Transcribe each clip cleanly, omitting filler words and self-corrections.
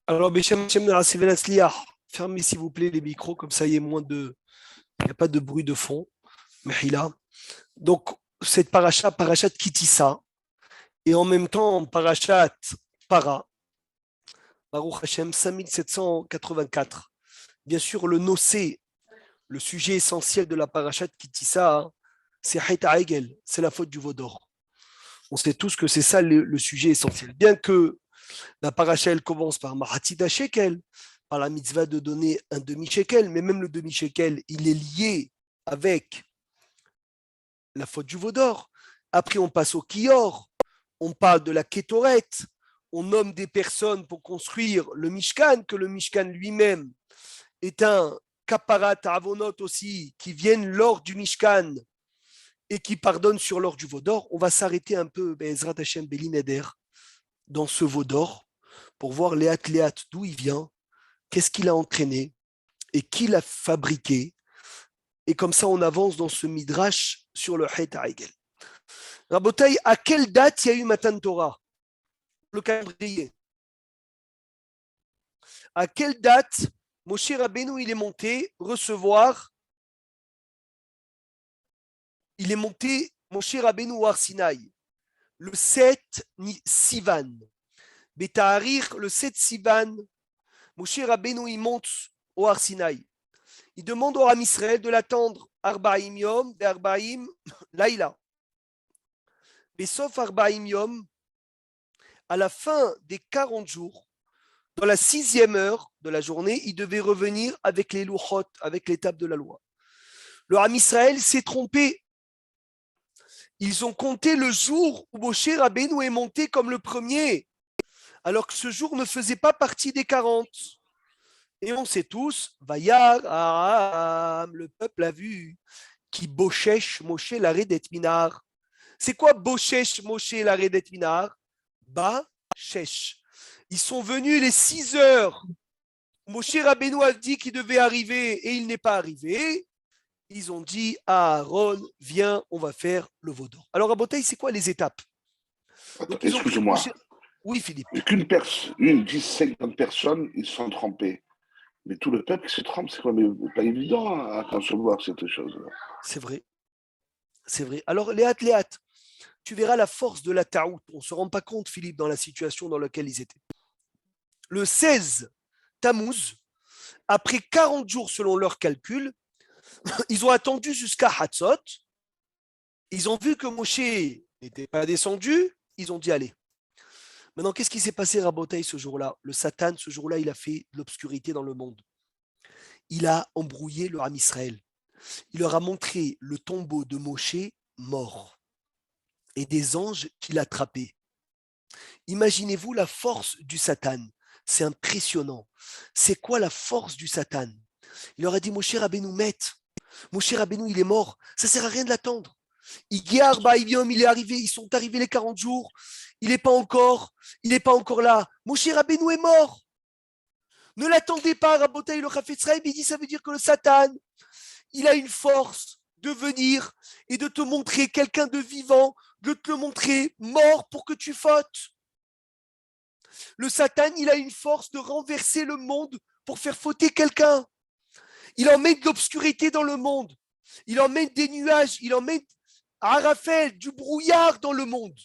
Alors, Béchem, Hachem Narassi Venasliach, fermez s'il vous plaît les micros, comme ça il y a moins de. Il n'y a pas de bruit de fond. Mehila. Donc, cette parachat Kitissa, et en même temps, parachat Para, Baruch Hashem, 5784. Bien sûr, le nocé, le sujet essentiel de la parachat Kitissa, c'est Haïta Hegel, c'est la faute du veau d'or. On sait tous que c'est ça le sujet essentiel. Bien que la paracha, elle commence par Mahatida Shekel, par la mitzvah de donner un demi-shekel, mais même le demi-shekel, il est lié avec la faute du veau d'or. Après, on passe au Kior, on parle de la Kétoret, on nomme des personnes pour construire le Mishkan, que le Mishkan lui-même est un kaparat avonot aussi, qui viennent lors du Mishkan et qui pardonne sur l'or du veau d'or. On va s'arrêter un peu, Ezrat Hashem Belineder, dans ce veau d'or, pour voir Léat d'où il vient, qu'est-ce qu'il a entraîné et qui l'a fabriqué. Et comme ça, on avance dans ce midrash sur le Het Haegel. Rabotaï, à quelle date il y a eu Matan Torah? Le calendrier. À quelle date Moshe Rabbeinu il est monté recevoir? Il est monté Moshe Rabbeinu au Har Sinaï le 7 Sivan. Betaharir, le 7 Sivan, Moshe Rabbeinu il monte au Har Sinaï. Il demande au Ham Israël de l'attendre Arbaim Yom, Arbaim Laïla. Mais sauf Arbaim Yom, à la fin des 40 jours, dans la 6e heure de la journée, il devait revenir avec les louchot, avec l'étape de la loi. Le Ham Israël s'est trompé. Ils ont compté le jour où Moshe Rabbeinu est monté comme le premier, alors que ce jour ne faisait pas partie des 40. Et on sait tous, Vayar, le peuple a vu, qui Boshesh Moshe l'arrêt Minar. C'est quoi Boshesh Moshe l'arrêt Minar? Ba-shesh. Ils sont venus les 6 heures. Moshe Rabbeinu a dit qu'il devait arriver et il n'est pas arrivé. Ils ont dit à Aaron, viens, on va faire le veau d'or. Alors, à Botaï, c'est quoi les étapes? Attends, excuse-moi. Moshe... Oui, Philippe. Une 10, 50 personnes, ils sont trompés. Mais tout le peuple se trompe, c'est quand même pas évident à concevoir cette chose-là. C'est vrai. C'est vrai. Alors, Léat, tu verras la force de la taout. On ne se rend pas compte, Philippe, dans la situation dans laquelle ils étaient. Le 16 Tammuz, après 40 jours selon leur calcul, ils ont attendu jusqu'à Hatzot. Ils ont vu que Moshe n'était pas descendu. Ils ont dit allez. Maintenant, qu'est-ce qui s'est passé, Rabotaï, ce jour-là? Le Satan, ce jour-là, il a fait de l'obscurité dans le monde. Il a embrouillé le Ham Israël. Il leur a montré le tombeau de Moshe mort et des anges qui l'attrapaient. Imaginez-vous la force du Satan. C'est impressionnant. C'est quoi la force du Satan? Il leur a dit, Moshe Rabbeinu met. Moshe Rabbeinu, il est mort. Ça ne sert à rien de l'attendre. Il est arrivé. Ils sont arrivés les 40 jours. Il n'est pas encore là. Moshe Rabbeinu est mort. Ne l'attendez pas, Rabotaï le Chafetz Chaim. Il dit, ça veut dire que le Satan, il a une force de venir et de te montrer quelqu'un de vivant, de te le montrer mort pour que tu fautes. Le Satan, il a une force de renverser le monde pour faire fauter quelqu'un. Il emmène de l'obscurité dans le monde. Il emmène des nuages. Il emmène Arafel, du brouillard dans le monde.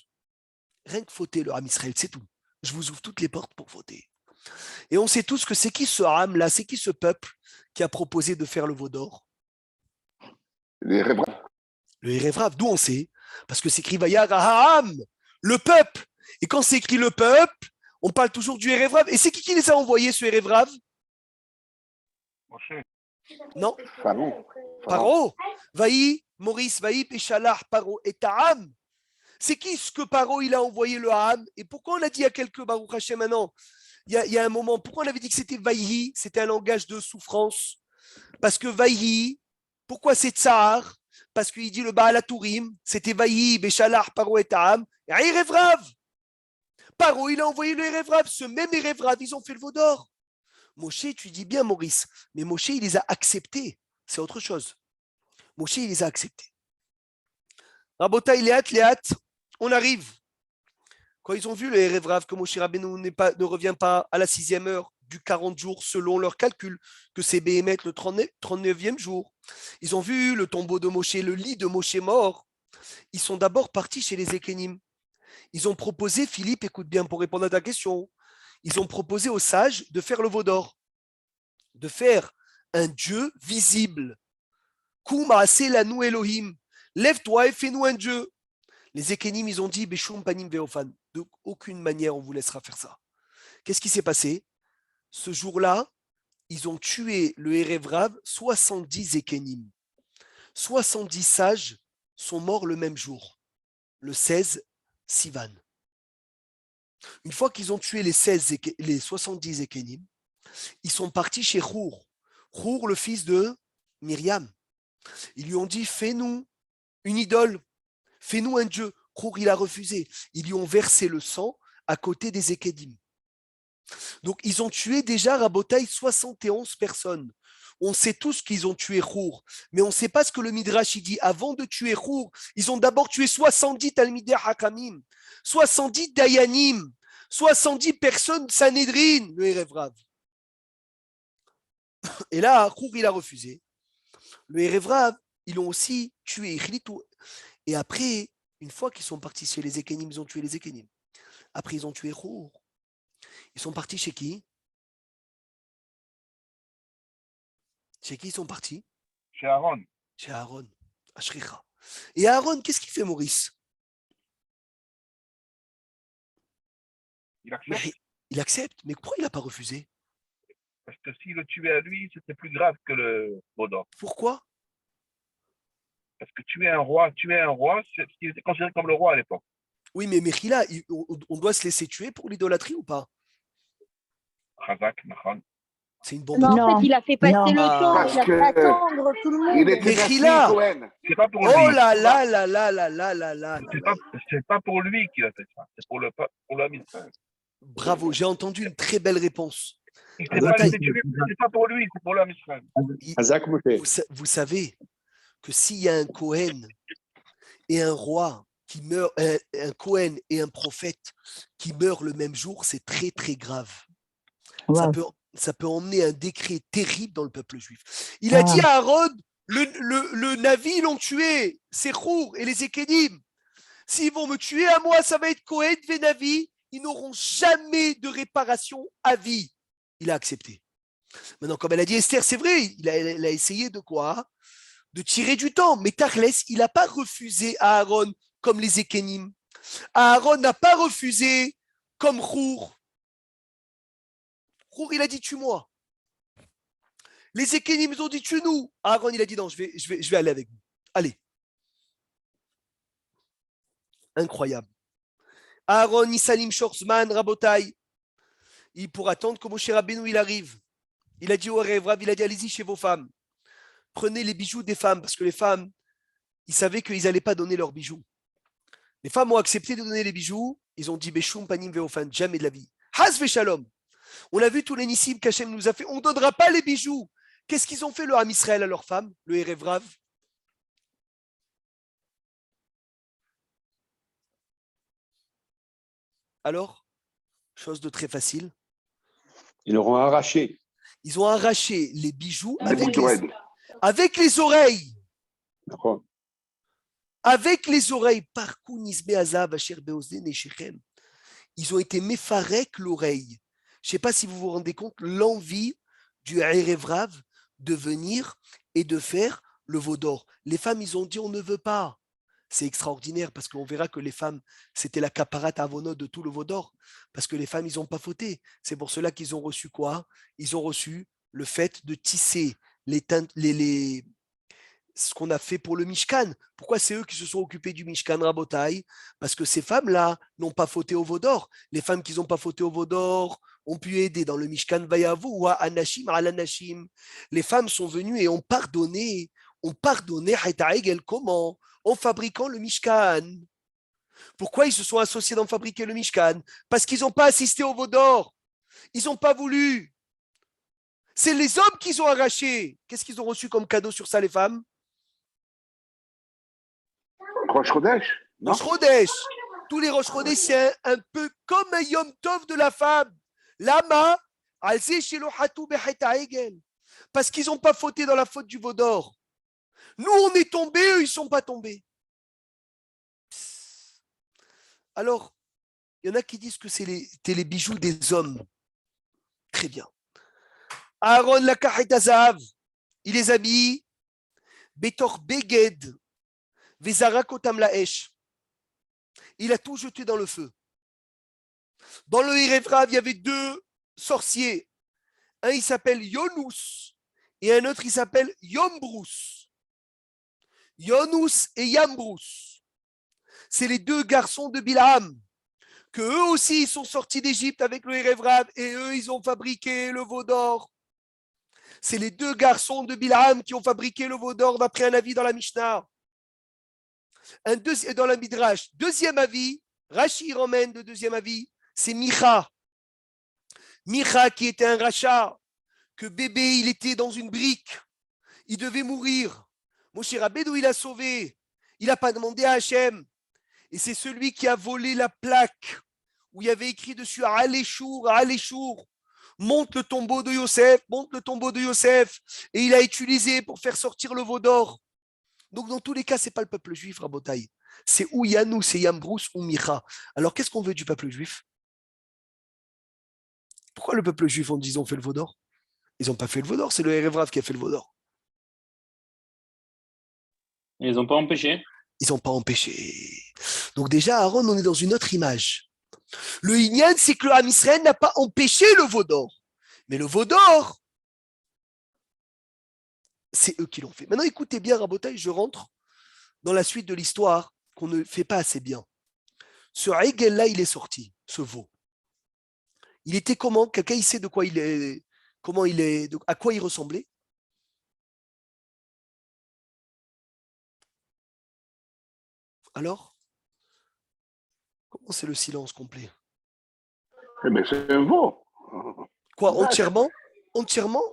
Rien que fauter le Ham Israël, c'est tout. Je vous ouvre toutes les portes pour fauter. Et on sait tous que c'est qui ce Ham-là, c'est qui ce peuple qui a proposé de faire le veau d'or? Les Hébraves. Le Hérévrav, d'où on sait? Parce que c'est écrit Vayar Aham, le peuple. Et quand c'est écrit le peuple, on parle toujours du Hérévrav. Et c'est qui les a envoyés, ce Hérévrav? Non. Paro. Vaï, Maurice, Vaï, Péchalah, Paro et Taham. C'est qui ce que Paro il a envoyé le Ham? Et pourquoi on a dit il y a quelques Baruch Hashem maintenant? Il y a un moment, pourquoi on avait dit que c'était Vaïhi? C'était un langage de souffrance. Parce que Vaïhi, pourquoi c'est Tsar? Parce qu'il dit le Baal HaTurim, c'était Vaïhi, Béchalah, Paro et Taham, et Hérevrav. Paro, il a envoyé le Hérevrav, ce même Hérevrav, ils ont fait le veau d'or. Moshe, tu dis bien, Maurice, mais Moshe, il les a acceptés. C'est autre chose. Moshe, il les a acceptés. Rabotaï, Léat, on arrive. Quand ils ont vu le Erev Rav que Moshe Rabbeinu ne revient pas à la 6e heure du 40 jours selon leur calcul, que c'est Béhémet le 39e jour, ils ont vu le tombeau de Moshe, le lit de Moshe mort, ils sont d'abord partis chez les Ékénim. Ils ont proposé, Philippe, écoute bien pour répondre à ta question, ils ont proposé aux sages de faire le veau d'or, de faire un Dieu visible. Kouma Aselanu Elohim, lève-toi et fais-nous un Dieu. Les Ékénim, ils ont dit, Beshum Panim Veofan, de aucune manière on vous laissera faire ça. Qu'est-ce qui s'est passé? Ce jour-là, ils ont tué le Erev Rav, 70 Ékénim. 70 sages sont morts le même jour, le 16 Sivan. Une fois qu'ils ont tué les 70 Ékénim, ils sont partis chez Chour. Chour, le fils de Myriam. Ils lui ont dit, fais-nous une idole, fais-nous un dieu. Chour, il a refusé. Ils lui ont versé le sang à côté des Ékédim. Donc, ils ont tué déjà, Rabotaï, 71 personnes. On sait tous qu'ils ont tué Chour, mais on ne sait pas ce que le Midrash il dit. Avant de tuer Chour, ils ont d'abord tué 70 Talmidei Hakamim, 70 Dayanim, 70 personnes Sanhedrin, le Erev Rav. Et là, Chour, il a refusé. Le Erev Rav, ils l'ont aussi tué. Et après, une fois qu'ils sont partis chez les Ékénim, ils ont tué les Ékénim. Après, ils ont tué Chour. Ils sont partis chez qui? Chez qui ils sont partis? Chez Aaron. Chez Aaron, à Shricha. Et Aaron, qu'est-ce qu'il fait, Maurice? Il accepte. Mais il accepte, mais pourquoi il n'a pas refusé? Parce que s'il le tuait à lui, c'était plus grave que le Baudor. Pourquoi? Parce que tuer un roi, il était considéré comme le roi à l'époque. Oui, mais Mechila, on doit se laisser tuer pour l'idolâtrie ou pas? Razak, Nachon. C'est une bombe. Mais en Non, fait, il a fait passer non. le temps, Parce il a que fait attendre tout le monde. Il était Mechila. Nassi Cohen. C'est pas pour Oh lui. là là là là là là là là. C'est pas pour lui qu'il a fait ça. C'est pour l'homme Israël. Bravo, j'ai entendu une très belle réponse. Il s'est pas laissé tuer. C'est pas pour lui, c'est pour l'homme Israël. Vous savez que s'il y a un Cohen et un roi qui meurt, un Cohen et un prophète qui meurent le même jour, c'est très très grave. Wow. Ça peut emmener un décret terrible dans le peuple juif. Il a dit à Aaron, le Navi, ils l'ont tué, c'est Chour et les Ékédim. S'ils vont me tuer à moi, ça va être Cohen et Navi. Ils n'auront jamais de réparation à vie. Il a accepté. Maintenant, comme elle a dit Esther, c'est vrai, il a essayé de quoi? De tirer du temps. Mais Tachles, il n'a pas refusé à Aaron comme les Ékénim. Aaron n'a pas refusé comme Chour. Chour, il a dit tue-moi. Les Ékénim, ils ont dit tue-nous. Aaron, il a dit non, je vais aller avec vous. Allez. Incroyable. Aaron, Isalim, Shorsman, Rabotai. Il pour attendre que Moshe Rabbeinu il arrive. Il a dit au Erev Rav, il a dit allez-y chez vos femmes. Prenez les bijoux des femmes, parce que les femmes, ils savaient qu'ils n'allaient pas donner leurs bijoux. Les femmes ont accepté de donner les bijoux. Ils ont dit Beshum Panim Veofan, jamais de la vie. Has Shalom. On a vu tous les nissim qu'Hachem nous a fait. On ne donnera pas les bijoux. Qu'est-ce qu'ils ont fait le Ham Israël à leurs femmes, le Erev Rav? Alors, chose de très facile. Ils l'auront arraché. Ils ont arraché les bijoux Avec les oreilles. D'accord. Avec les oreilles. Par Kounisbe Azav, Asher Beozdé, Neshechem. Ils ont été méfarek l'oreille. Je ne sais pas si vous vous rendez compte l'envie du Erev Rav de venir et de faire le veau d'or. Les femmes, ils ont dit on ne veut pas. C'est extraordinaire parce qu'on verra que les femmes, c'était la caparat avonot de tout le veau d'or. Parce que les femmes, ils n'ont pas fauté. C'est pour cela qu'ils ont reçu quoi? Ils ont reçu le fait de tisser ce qu'on a fait pour le Mishkan. Pourquoi c'est eux qui se sont occupés du Mishkan Rabotai? Parce que ces femmes-là n'ont pas fauté au veau d'or. Les femmes qui n'ont pas fauté au veau d'or ont pu aider dans le Mishkan Vayavu ou à Anashim al Anashim. Les femmes sont venues et ont pardonné. Comment? En fabriquant le Mishkan. Pourquoi ils se sont associés dans fabriquer le Mishkan? Parce qu'ils n'ont pas assisté au veau d'or. Ils n'ont pas voulu. C'est les hommes qui ont arraché. Qu'est-ce qu'ils ont reçu comme cadeau sur ça, les femmes? Rosh Chodesh, non? Rosh Chodesh. Tous les Rosh Chodesh, c'est un peu comme un Yom Tov de la femme. Lama, parce qu'ils n'ont pas fauté dans la faute du veau d'or. Nous, on est tombés, eux, ils ne sont pas tombés. Alors, il y en a qui disent que c'était les bijoux des hommes. Très bien. Aaron lakach et azav, il les habille. Betor beged, vezarak otam laesh. Il a tout jeté dans le feu. Dans le Erev-Rav, il y avait deux sorciers. Un, il s'appelle Yonus, et un autre, il s'appelle Yombrus. Yonus et Yambrus. C'est les deux garçons de Bilham, que eux aussi, ils sont sortis d'Égypte avec le Erev-Rav, et eux, ils ont fabriqué le veau d'or. C'est les deux garçons de Bilham qui ont fabriqué le veau d'or d'après un avis dans la Mishnah. Dans la Midrash. Deuxième avis, Rashi ramène le deuxième avis, c'est Micha. Micha qui était un rachat, que bébé, il était dans une brique, il devait mourir. Moshe Rabbeinu, il a sauvé. Il n'a pas demandé à Hachem. Et c'est celui qui a volé la plaque où il y avait écrit dessus Aléchour, Aléchour. Monte le tombeau de Yosef, monte le tombeau de Yosef. Et il a utilisé pour faire sortir le veau d'or. Donc, dans tous les cas, ce n'est pas le peuple juif, Rabotaï. C'est ou Yanou, c'est Yambrous ou Micha. Alors, qu'est-ce qu'on veut du peuple juif? Pourquoi le peuple juif, on dit ils ont fait le veau d'or? Ils n'ont pas fait le veau d'or, c'est le Erev Rav qui a fait le veau d'or. Ils n'ont pas empêché. Ils n'ont pas empêché. Donc déjà, Aaron, on est dans une autre image. Le Inyan, c'est que le Ham Israël n'a pas empêché le veau d'or. Mais le veau d'or, c'est eux qui l'ont fait. Maintenant, écoutez bien, Rabotaï, je rentre dans la suite de l'histoire qu'on ne fait pas assez bien. Ce Aigel-là, il est sorti, ce veau. Il était comment? Quelqu'un, il sait de quoi il est, comment il est, à quoi il ressemblait? Alors? Comment c'est le silence complet? Eh bien, c'est un veau. Quoi, entièrement? Entièrement?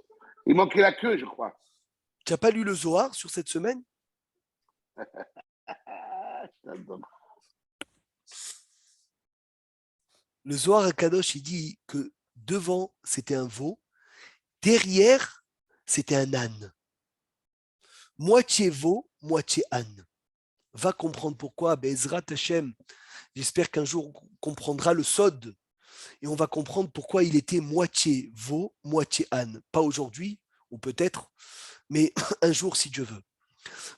Il manquait la queue, je crois. Tu n'as pas lu le Zohar sur cette semaine? Le Zohar Kadosh, il dit que devant, c'était un veau, derrière, c'était un âne. Moitié veau, moitié âne. Va comprendre pourquoi, Bezrat Hashem. J'espère qu'un jour, on comprendra le Sod. Et on va comprendre pourquoi il était moitié veau, moitié âne. Pas aujourd'hui, ou peut-être, mais un jour, si Dieu veut.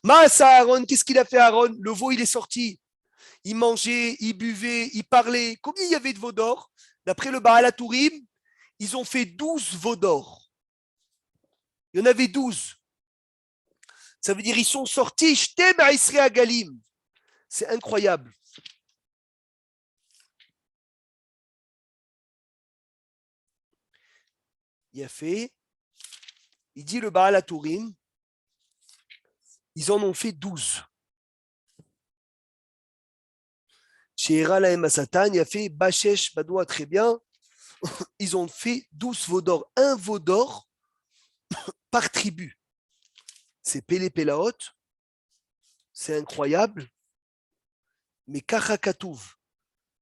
Maasa Aaron, qu'est-ce qu'il a fait Aaron? Le veau, il est sorti. Il mangeait, il buvait, il parlait. Combien il y avait de veaux d'or? D'après le Baal HaTurim, ils ont fait 12 veaux d'or. Il y en avait 12. Ça veut dire ils sont sortis, Shtem Israël Galim. C'est incroyable. Il a fait, il dit le Baal HaTurim, ils en ont fait 12. Chez Eralaem Asatan, il a fait Bachesh Badoua, très bien. Ils ont fait 12 veaux d'or. Un veau d'or par tribu. C'est Pélé Pélaot. C'est incroyable. Mais Kachakatouv,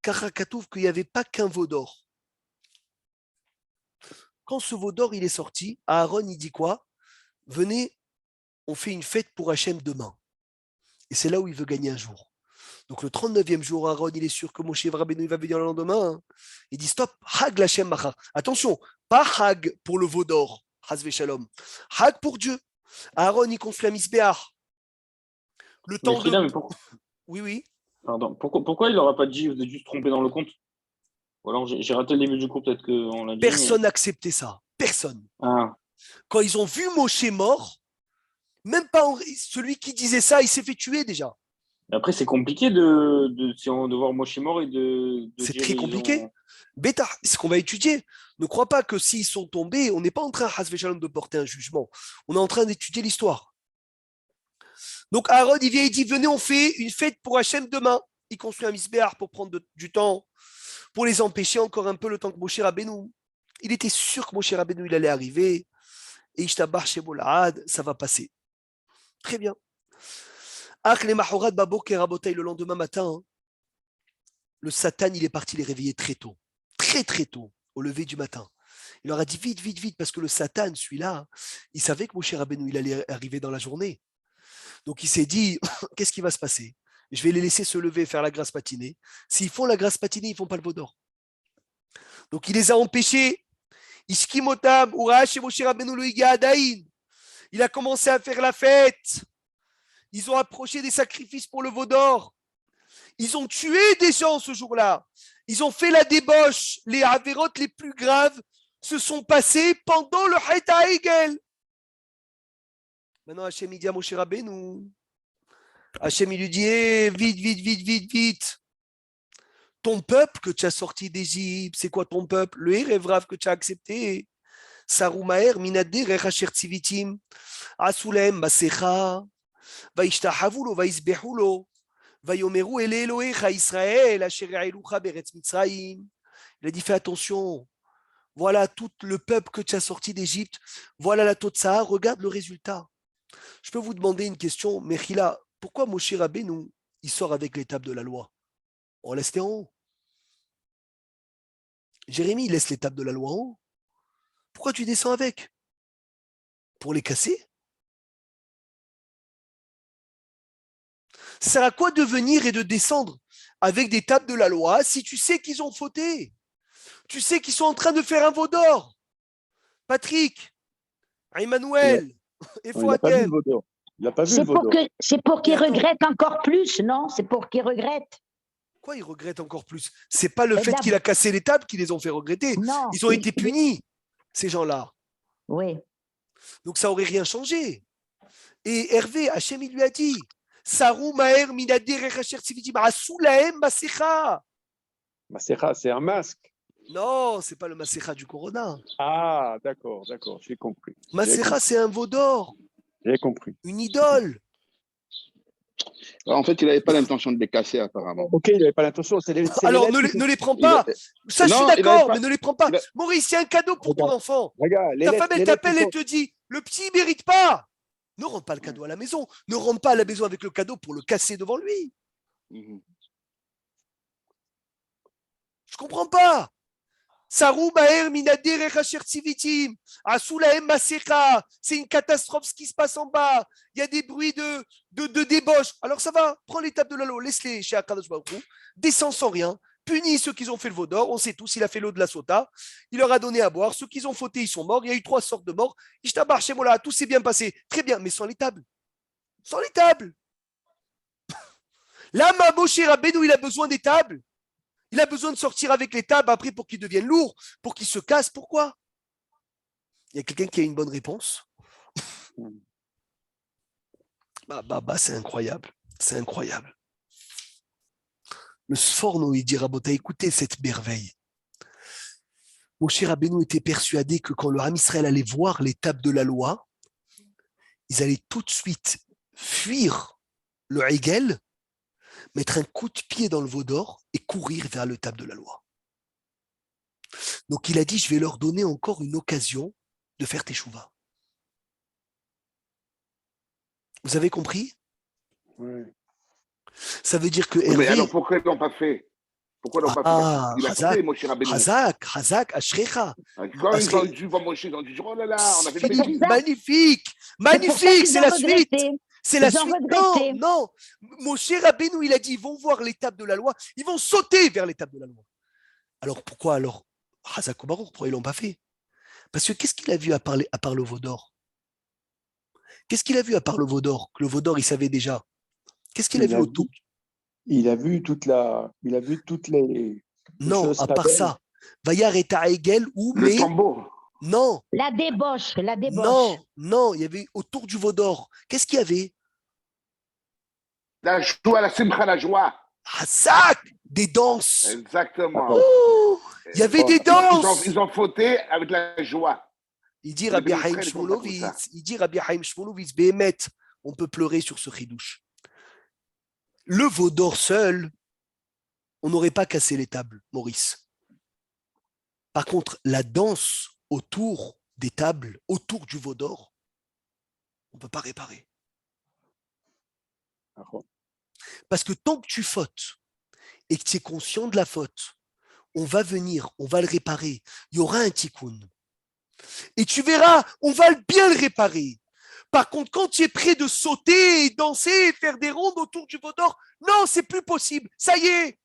qu'il n'y avait pas qu'un veau d'or. Quand ce veau d'or il est sorti, Aaron il dit quoi? Venez, on fait une fête pour Hachem demain. Et c'est là où il veut gagner un jour. Donc le 39e jour, Aaron, il est sûr que Moshe Rabbeinu va venir le lendemain. Hein. Il dit stop, Hag l'Hachem Macha. Attention, pas Hag pour le veau d'or, Hazve Shalom. Hag pour Dieu. Aaron, il construit un misbéach. Le temps de. Mais Oui, oui. Pardon. Pourquoi il n'aura pas dit vous êtes juste trompé dans le compte? Ou alors j'ai raté le début du cours, peut-être qu'on l'a dit. Personne n'acceptait ça. Personne. Ah. Quand ils ont vu Moshe mort, même pas celui qui disait ça, il s'est fait tuer déjà. Après, c'est compliqué de voir Moshe mort et de c'est dire très compliqué. Bêta, c'est ce qu'on va étudier. Ne crois pas que s'ils sont tombés, on n'est pas en train, Hasve Shalom, de porter un jugement. On est en train d'étudier l'histoire. Donc Aaron, il vient, il dit, venez, on fait une fête pour Hachem demain. Il construit un misbéar pour prendre du temps, pour les empêcher encore un peu le temps que Moshe Rabbeinu. Il était sûr que Moshe Rabbeinu, il allait arriver. Et Ishtabar Shebolad, ça va passer. Très bien. Le lendemain matin, le Satan, il est parti les réveiller très tôt, très tôt, au lever du matin. Il leur a dit vite, vite, vite, parce que le Satan, celui-là, il savait que Moshe Rabbeinu, il allait arriver dans la journée. Donc il s'est dit, qu'est-ce qui va se passer? Je vais les laisser se lever et faire la grasse matinée. S'ils font la grasse matinée, ils ne font pas le veau d'or. Donc il les a empêchés. Ishkimotam, Urash et Moshe Rabbeinu lo higa adain. Il a commencé à faire la fête. Ils ont approché des sacrifices pour le veau d'or. Ils ont tué des gens ce jour-là. Ils ont fait la débauche. Les avérotes les plus graves se sont passées pendant le Chet HaEgel. Maintenant, Hachem, il dit à Moshe Rabbeinu. Hachem, il lui dit, vite, vite, vite, vite, vite. Ton peuple que tu as sorti d'Égypte, c'est quoi ton peuple? Le Erevrav que tu as accepté. Saroumaer, Minader, Rechacher Tzivitim, Asulem, Masecha, Vaishtahavulo, Vaisbehulo, Vayomeru, Ele Elohecha Israël, Asher Elucha Beretz Mitzrayim. Il a dit, fais attention. Voilà tout le peuple que tu as sorti d'Égypte. Voilà la Totsaha. Regarde le résultat. Je peux vous demander une question, Mechila, pourquoi Moshe Rabbeinu, il sort avec les tables de la loi? On laisse en haut. Jérémie, il laisse les tables de la loi en haut. Pourquoi tu descends avec? Pour les casser? Ça sert à quoi de venir et de descendre avec des tables de la loi si tu sais qu'ils ont fauté? Tu sais qu'ils sont en train de faire un veau d'or. Patrick, Emmanuel, et Il n'a pas vu le veau d'or. Il n'a pas vu le veau d'or. C'est pour qu'ils regrettent encore plus, non? C'est pour qu'ils regrettent. Pourquoi ils regrettent encore plus? C'est pas le fait qu'il a cassé les tables qui les ont fait regretter. Non. Ils ont été punis, ces gens-là. Oui. Donc ça aurait rien changé. Et Hervé, Hachem, il lui a dit, Sarou Maher Minader Rechacher Tzivitim, Asulaem Masecha. Masecha, c'est un masque. Non, c'est pas le Masecha du Corona. Ah, d'accord, j'ai compris. Masecha, c'est un veau d'or, J'ai compris. une idole. En fait, il n'avait pas l'intention de les casser, apparemment. Ok, il n'avait pas l'intention. Alors, ne les prends pas. Ça, je suis d'accord, mais ne les prends pas. Maurice, c'est un cadeau pour ton enfant. Regarde, Ta femme, elle t'appelle, elle te dit, le petit, il ne mérite pas. Ne rentre pas le cadeau à la maison. Ne rentre pas à la maison avec le cadeau pour le casser devant lui. Je comprends pas. Sarou Maher Minader Rechacher Tzivitim, Asulaem Masecha. C'est une catastrophe ce qui se passe en bas. Il y a des bruits de débauche. Alors ça va, prends les tables de la loi, laisse-les chez Akadosh Baruch Hu, descends sans rien, punis ceux qui ont fait le veau d'or, on sait tous, il a fait l'eau de la sota, il leur a donné à boire, ceux qui ont fauté, ils sont morts, il y a eu 3 sortes de morts, Ishtabar Shemola, tout s'est bien passé, très bien, mais sans les tables. Sans les tables. Là, Moshe Rabbeinu, il a besoin des tables. Il a besoin de sortir avec les tables après pour qu'ils deviennent lourds, pour qu'ils se cassent. Pourquoi? Il y a quelqu'un qui a une bonne réponse? C'est incroyable. C'est incroyable. Le Sforno, il dit, Rabota, écoutez cette merveille. Moshe Rabbeinu était persuadé que quand le Ham Israël allait voir les tables de la loi, ils allaient tout de suite fuir le Hegel, mettre un coup de pied dans le veau d'or et courir vers le table de la loi. Donc il a dit, je vais leur donner encore une occasion de faire teshuva. Vous avez compris? Oui. Ça veut dire que Oui, mais alors pourquoi ils ne l'ont pas fait? Pourquoi ils ne l'ont pas fait? Il a fait, Moshe Rabbeinu. Hazak, Ashrecha. Quand ils ont dû voir Moshe, ils ont dit, oh là là, on a fait des bêtises. Magnifique, c'est la suite. C'est la suite. Non. Moshe Rabbeinu, il a dit, ils vont voir l'étape de la loi, ils vont sauter vers l'étape de la loi. Alors pourquoi alors Hazak ou Baruch, pourquoi ils ne l'ont pas fait? Parce que qu'est-ce qu'il a vu à part le veau d'or? Qu'est-ce qu'il a vu à part le veau d'or? Que le veau d'or, il savait déjà. Qu'est-ce qu'il a vu autour? Il a vu toutes les non, choses à part ça. Vayar et Hegel ou le tambour. Non. La débauche. Non, il y avait autour du veau d'or. Qu'est-ce qu'il y avait? La joie, la simcha, la joie. Hazak, des danses. Exactement. Il y avait des danses. Ils ont fauté avec la joie. Il dit Rabbi Haim Shmulevitz, Béhémet, on peut pleurer sur ce chidouche. Le veau d'or seul, on n'aurait pas cassé les tables, Maurice. Par contre, la danse autour des tables, autour du veau d'or, on ne peut pas réparer. Parce que tant que tu fautes et que tu es conscient de la faute, on va venir, on va le réparer. Il y aura un tikkun. Et tu verras, on va bien le réparer. Par contre, quand tu es prêt de sauter, danser, et faire des rondes autour du veau d'or, non, c'est plus possible. Ça y est,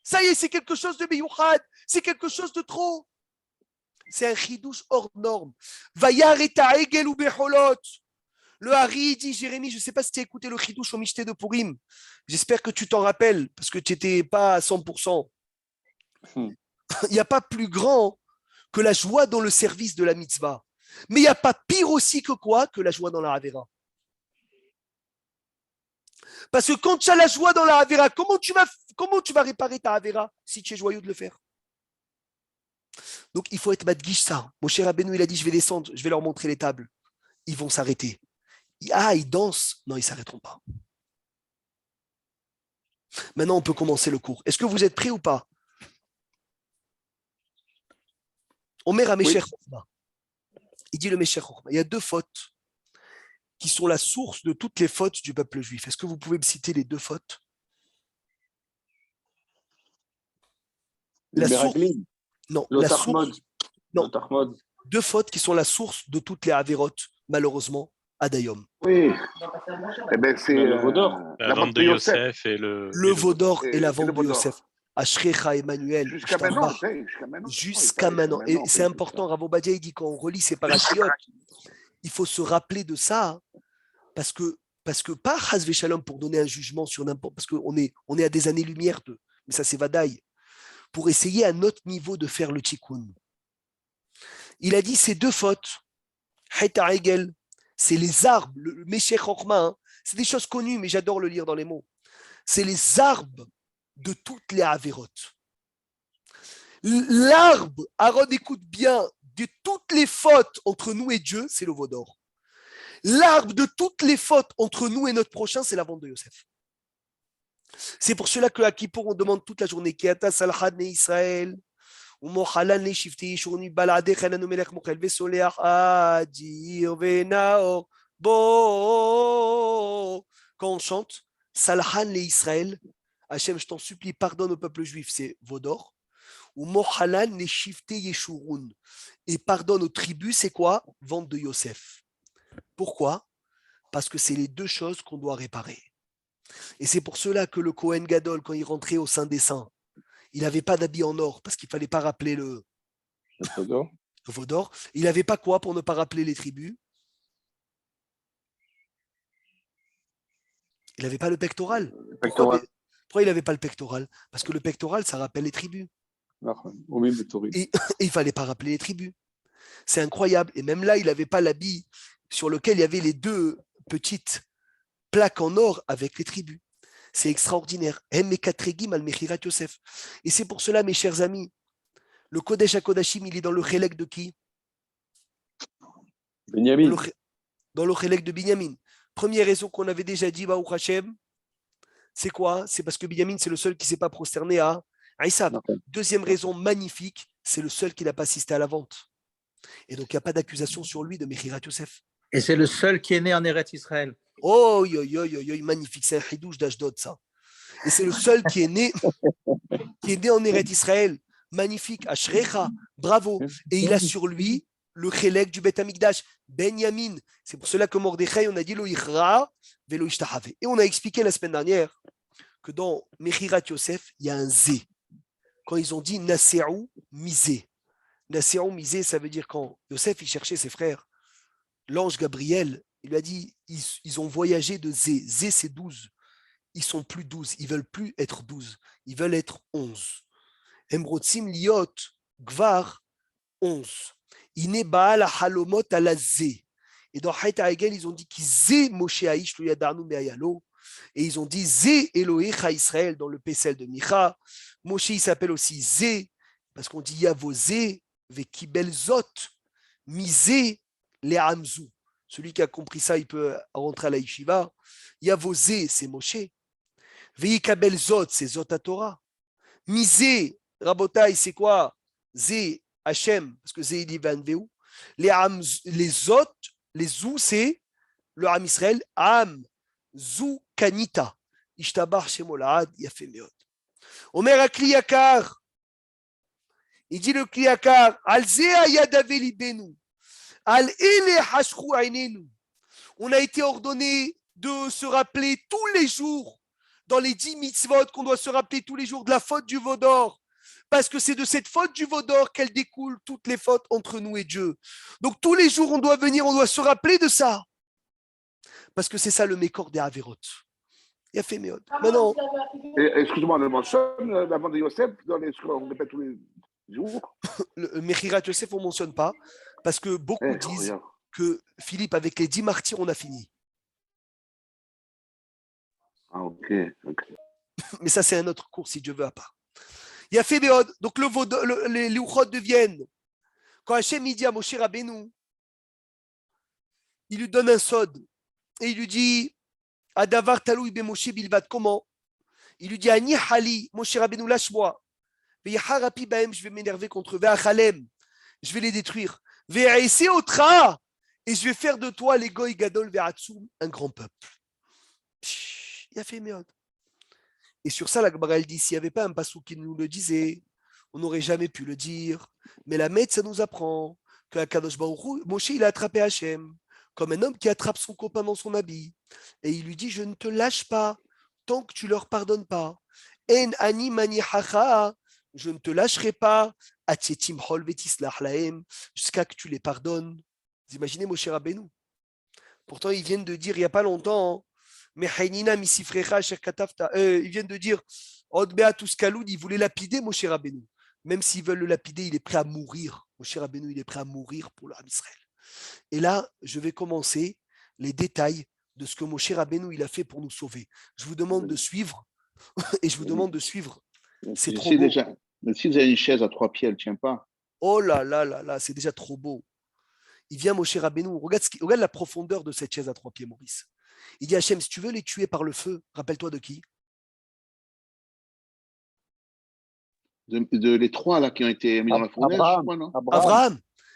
c'est quelque chose de meyouchad, c'est quelque chose de trop. C'est un chidouche hors norme. Vayar et ta'egel ou becholot. Le Hari dit, Jérémie, je ne sais pas si tu as écouté le chidouche au Michté de Purim. J'espère que tu t'en rappelles, parce que tu n'étais pas à 100%. Il n'y a pas plus grand que la joie dans le service de la mitzvah. Mais il n'y a pas pire aussi que quoi que la joie dans la Havera. Parce que quand tu as la joie dans la Havera, comment tu vas réparer ta Havera si tu es joyeux de le faire? Donc il faut être madguish ça. Mon cher Rabbeinu, il a dit, je vais descendre, je vais leur montrer les tables. Ils vont s'arrêter. Ah, ils dansent. Non, ils ne s'arrêteront pas. Maintenant, on peut commencer le cours. Est-ce que vous êtes prêts ou pas? Omer à Mesher Chochma. Il dit le Mesher Chochma. Il y a 2 fautes qui sont la source de toutes les fautes du peuple juif. Est-ce que vous pouvez me citer les 2 fautes? La source. Non, le la Tarmod. source. Non. Le Tarmod. 2 fautes qui sont la source de toutes les avérotes, malheureusement, à Dayom. Oui. Eh ben, c'est Le veau d'or. La vente de Yosef et le veau d'or et la et vente le de veau d'or. Yosef. Ashrecha Emmanuel. Jusqu'à maintenant. Jusqu'à maintenant. Et c'est important, Rav Obadia, il dit quand on relit ces parachiotes, il faut se rappeler de ça, parce que pas Chas Shalom pour donner un jugement sur n'importe, parce qu'on est à des années-lumière de, mais ça c'est Vadaï, pour essayer à notre niveau de faire le tikkun. Il a dit ces 2 fautes, Heta Egel, c'est les arbres, le Meshech Chochma, c'est des choses connues, mais j'adore le lire dans les mots. C'est les arbres de toutes les avérotes. L'arbre, Aaron écoute bien, de toutes les fautes entre nous et Dieu, c'est le veau d'or. L'arbre de toutes les fautes entre nous et notre prochain, c'est la vente de Yosef. C'est pour cela qu'à Kippour, on demande toute la journée Kiata Salhan ne Israël, ou Mohalan ne Shifti, Shurni Balade, Chananu Melech Mochel, Vesoleach Adir Venaor Bo. Quand on chante Salhan ne Israël, Hachem, je t'en supplie, pardonne au peuple juif, c'est veau d'or. Ou Mohalan ne Shifti Yeshurun. Et pardonne aux tribus, c'est quoi? Vente de Yosef. Pourquoi? Parce que c'est les 2 choses qu'on doit réparer. Et c'est pour cela que le Kohen Gadol, quand il rentrait au Saint des Saints, il n'avait pas d'habit en or, parce qu'il ne fallait pas rappeler le veau d'or. Il n'avait pas quoi pour ne pas rappeler les tribus? Il n'avait pas le pectoral. Pourquoi il n'avait pas le pectoral? Parce que le pectoral, ça rappelle les tribus. Et il ne fallait pas rappeler les tribus. C'est incroyable. Et même là, il n'avait pas l'habit sur lequel il y avait les 2 petites plaques en or avec les tribus. C'est extraordinaire. Et c'est pour cela, mes chers amis, le Kodesh HaKodashim, il est dans le Chélek de qui? Benjamin. Dans le Chélek de Binyamin. Première raison qu'on avait déjà dit, Baruch Hashem, c'est quoi? C'est parce que Binyamin, c'est le seul qui ne s'est pas prosterné à Esav. Deuxième raison magnifique, c'est le seul qui n'a pas assisté à la vente. Et donc, il n'y a pas d'accusation sur lui de Mechirat Yosef. Et c'est le seul qui est né en Eretz Israël. Oh, magnifique, c'est un chidouche d'Ashdod, ça. Et c'est le seul qui est né en Eretz Israël. Magnifique, Ashrecha, bravo. Et il a sur lui le chélek du Beth Amikdash, Benyamin. C'est pour cela que Mordechai, on a dit lo ichra velo ishtahave. Et on a expliqué la semaine dernière que dans Mechirat Yosef, il y a un zé. Quand ils ont dit Nase'u misé. Nase'u misé, ça veut dire quand Yosef il cherchait ses frères, l'ange Gabriel, il lui a dit, ils ont voyagé de Zé. Zé, c'est 12. Ils sont plus 12. Ils veulent plus être 12. Ils veulent être 11. Emrotzim liot gvar 11. Ine baal halomot ala Zé. Et dans Hayt Ha'egel, ils ont dit qu'ils Zé Moshe Aish lo yadarnu me'ayalo. Et ils ont dit Zé Elohecha Israël dans le Pesel de Micha. Moshe, il s'appelle aussi Zé, parce qu'on dit Yavozé, Vekibel Zot, Misé, les Hamzou. Celui qui a compris ça, il peut rentrer à la yeshiva. Yavozé, c'est Moshe. Veikabel Zot, c'est Zot à Torah. Misé, Rabotai, c'est quoi? Zé, Hachem, parce que Zé, il y va Veu. Les Zot, les Zou, c'est le Ham Israël. Ham, Zou, Kanita. Ishtabar, Shemolad, Yafemeot. Omer à Kliyakar, il dit le Kliyakar, Al Zea Yadave Libenu, Al Ele Hashru Ainenu. On a été ordonné de se rappeler tous les jours, dans les 10 mitzvot, qu'on doit se rappeler tous les jours de la faute du veau d'or. Parce que c'est de cette faute du veau d'or qu'elle découle toutes les fautes entre nous et Dieu. Donc tous les jours, on doit venir, on doit se rappeler de ça. Parce que c'est ça le mécor des Averot. Il a fait Méod. Maintenant, Excuse-moi, on le mentionne, la vente de Yosef, on répète tous les jours. le Mechirat Yosef, on ne mentionne pas. Parce que beaucoup disent Regarde. que Philippe, avec les 10 martyrs, on a fini. Ah, ok. Mais ça, c'est un autre cours, si Dieu veut, à part. Il a fait Méod. Donc les Louchot deviennent. Quand Hachem il dit à Moshe Rabbeinu, il lui donne un sod. Et il lui dit, Adavar talou ibe Moshe bilvad. Comment? Il lui dit, Ani hali, Moshe Rabbeinu, lâche-moi. Veyaharapi baem, je vais m'énerver contre eux. Ve'achalem, je vais les détruire. Ve'aese otra, et je vais faire de toi, les goy gadol ve'atsum, un grand peuple. Il a fait Méod. Et sur ça, la Gemara, elle dit, s'il n'y avait pas un passou qui nous le disait, on n'aurait jamais pu le dire. Mais la Mette, ça nous apprend que Akadosh Baruch Hu, Moshe, il a attrapé Hachem, comme un homme qui attrape son copain dans son habit. Et il lui dit, je ne te lâche pas tant que tu ne leur pardonnes pas. En ani mani hacha, je ne te lâcherai pas, atietim hol vetislach lahem, jusqu'à que tu les pardonnes. Vous imaginez Moshe Rabbeinu. Pourtant, ils viennent de dire, il n'y a pas longtemps, mais Hainina misifrecha cher katafta, ils viennent de dire, Odbea Tuskaloud, il voulait lapider Moshe Rabbeinu. Même s'ils veulent le lapider, il est prêt à mourir. Moshe Rabbeinu, il est prêt à mourir pour l'Am Israël. Et là, je vais commencer les détails de ce que Moshe Rabbeinu il a fait pour nous sauver. Je vous demande de suivre, et je vous demande de suivre. C'est trop beau. Déjà, mais si vous avez une chaise à 3 pieds, elle ne tient pas. Oh là là là là, c'est déjà trop beau. Il vient Moshe Rabbeinu, regarde la profondeur de cette chaise à 3 pieds, Maurice. Il dit Hachem, si tu veux les tuer par le feu, rappelle-toi de qui? De les 3 là qui ont été mis dans la fournaise, je crois, non?